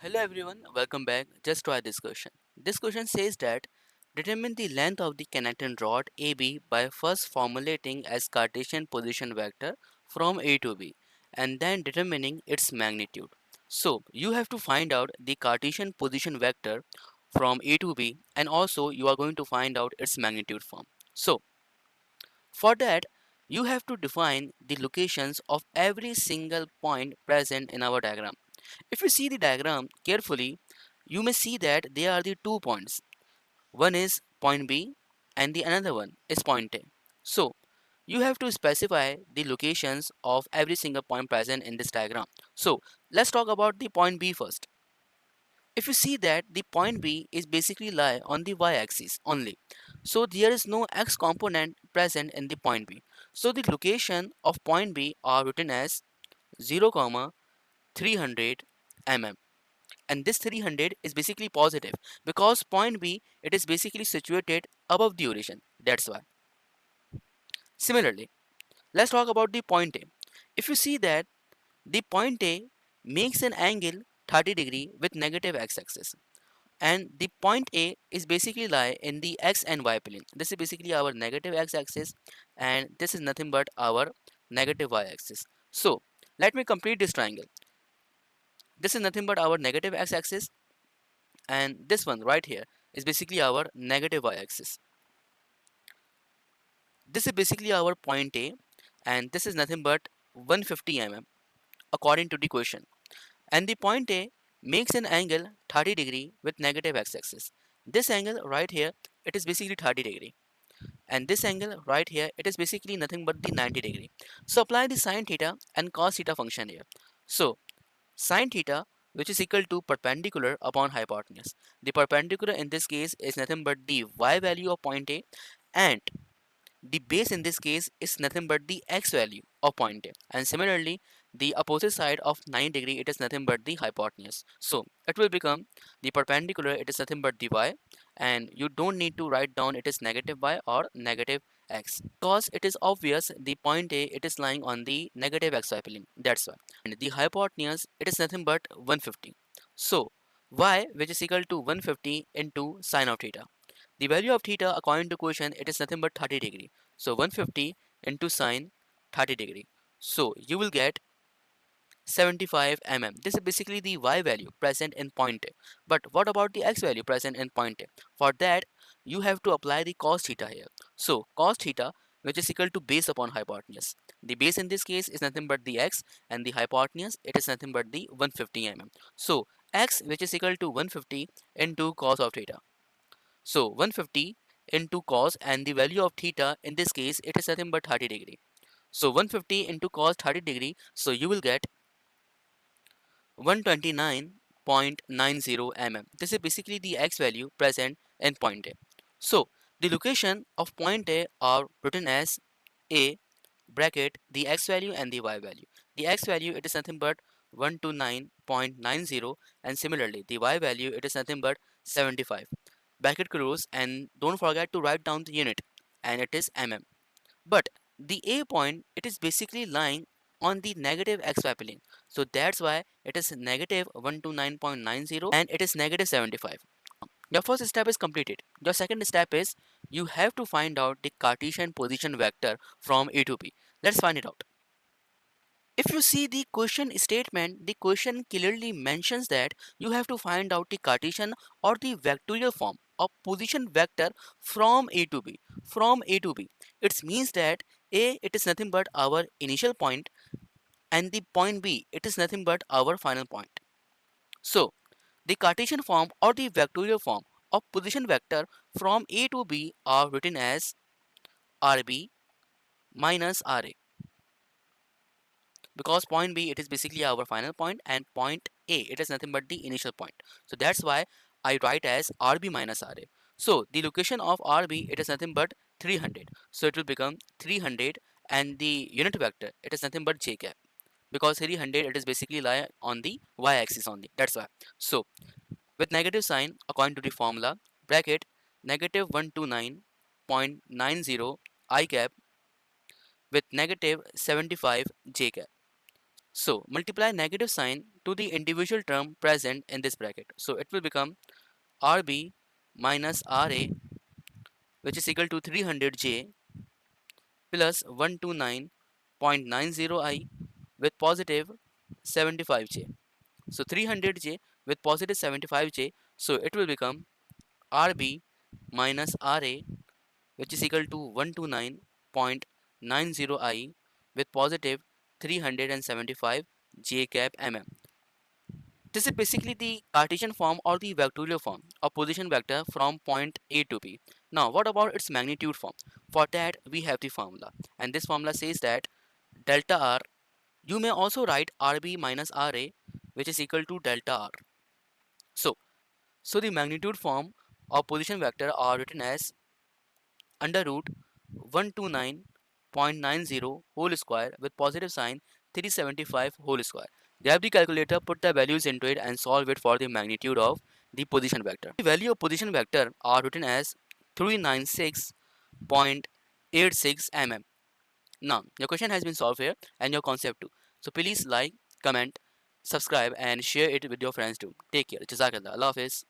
Hello everyone, welcome back. Just try this question. This question says that determine the length of the connecting rod AB by first formulating as Cartesian position vector from A to B and then determining its magnitude. So you have to find out the Cartesian position vector from A to B and also you are going to find out its magnitude form. So for that you have to define the locations of every single point present in our diagram. If you see the diagram carefully, you may see that there are the 2 points. One is point B and the another one is point A. So you have to specify the locations of every single point present in this diagram. So let's talk about the point B first. If you see that the point B is basically lie on the y-axis only. So there is no x component present in the point B. So the location of point B are written as 0, 300 mm, and this 300 is basically positive because point B it is basically situated above the origin. That's why. Similarly, let's talk about the point A. If you see that the point A makes an angle 30 degree with negative x-axis, and the point A is basically lie in the x and y plane. This is basically our negative x-axis and this is nothing but our negative y-axis. So let me complete this triangle. This is nothing but our negative x-axis and this one right here is basically our negative y-axis. This is basically our point A and this is nothing but 150 mm according to the question, and the point A makes an angle 30 degree with negative x-axis. This angle right here it is basically 30 degree and this angle right here it is basically nothing but the 90 degree. So apply the sine theta and cos theta function here. So sine theta which is equal to perpendicular upon hypotenuse. The perpendicular in this case is nothing but the y value of point A and the base in this case is nothing but the x value of point A. And similarly, the opposite side of 90 degree it is nothing but the hypotenuse. So it will become the perpendicular it is nothing but the y, and you don't need to write down it is negative y or negative x because it is obvious the point A it is lying on the negative xy plane. That's why. And the hypotenuse it is nothing but 150. So y which is equal to 150 into sine of theta. The value of theta according to question it is nothing but 30 degree. So 150 into sine 30 degree. So you will get 75 mm. This is basically the y value present in point A. But what about the x value present in point A? For that you have to apply the cos theta here. So cos theta which is equal to base upon hypotenuse. The base in this case is nothing but the x and the hypotenuse it is nothing but the 150 mm. So x which is equal to 150 into cos of theta. So 150 into cos and the value of theta in this case it is nothing but 30 degree. So 150 into cos 30 degree, so you will get 129.90 mm. This is basically the x value present in point A. So the location of point A are written as A bracket the x value and the y value. The x value it is nothing but 129.90 and similarly the y value it is nothing but 75 bracket close, and don't forget to write down the unit and it is mm. But the A point it is basically lying on the negative xy plane, so that's why it is negative 129.90 and it is negative 75. Your first step is completed. Your second step is you have to find out the Cartesian position vector from A to B. Let's find it out. If you see the question statement, the question clearly mentions that you have to find out the Cartesian or the vectorial form of position vector from A to B. From A to B. It means that A it is nothing but our initial point and the point B it is nothing but our final point. So the Cartesian form or the vectorial form of position vector from A to B are written as RB minus RA, because point B it is basically our final point and point A it is nothing but the initial point. So that's why I write as RB minus RA. So the location of RB it is nothing but 300. So it will become 300 and the unit vector it is nothing but j cap, because 300 it is basically lie on the y-axis only. That's why. So with negative sign according to the formula bracket negative 129.90 I cap with negative 75 j cap. So multiply negative sign to the individual term present in this bracket. So it will become RB minus RA, which is equal to 300J plus 129.90I with positive 75J. So 300J with positive 75J. So it will become RB minus RA, which is equal to 129.90I with positive 375 J cap mm. This is basically the Cartesian form or the vectorial form of position vector from point A to B. Now, what about its magnitude form? For that, we have the formula, and this formula says that delta R, you may also write RB minus RA, which is equal to delta R. So, the magnitude form of position vector are written as under root 129.90 whole square with positive sign 375 whole square. Grab the calculator, put the values into it and solve it for the magnitude of the position vector. The value of position vector are written as 396.86 mm. Now, your question has been solved here and your concept too. So please like, comment, subscribe and share it with your friends too. Take care. Jazakallah. Allah Hafiz.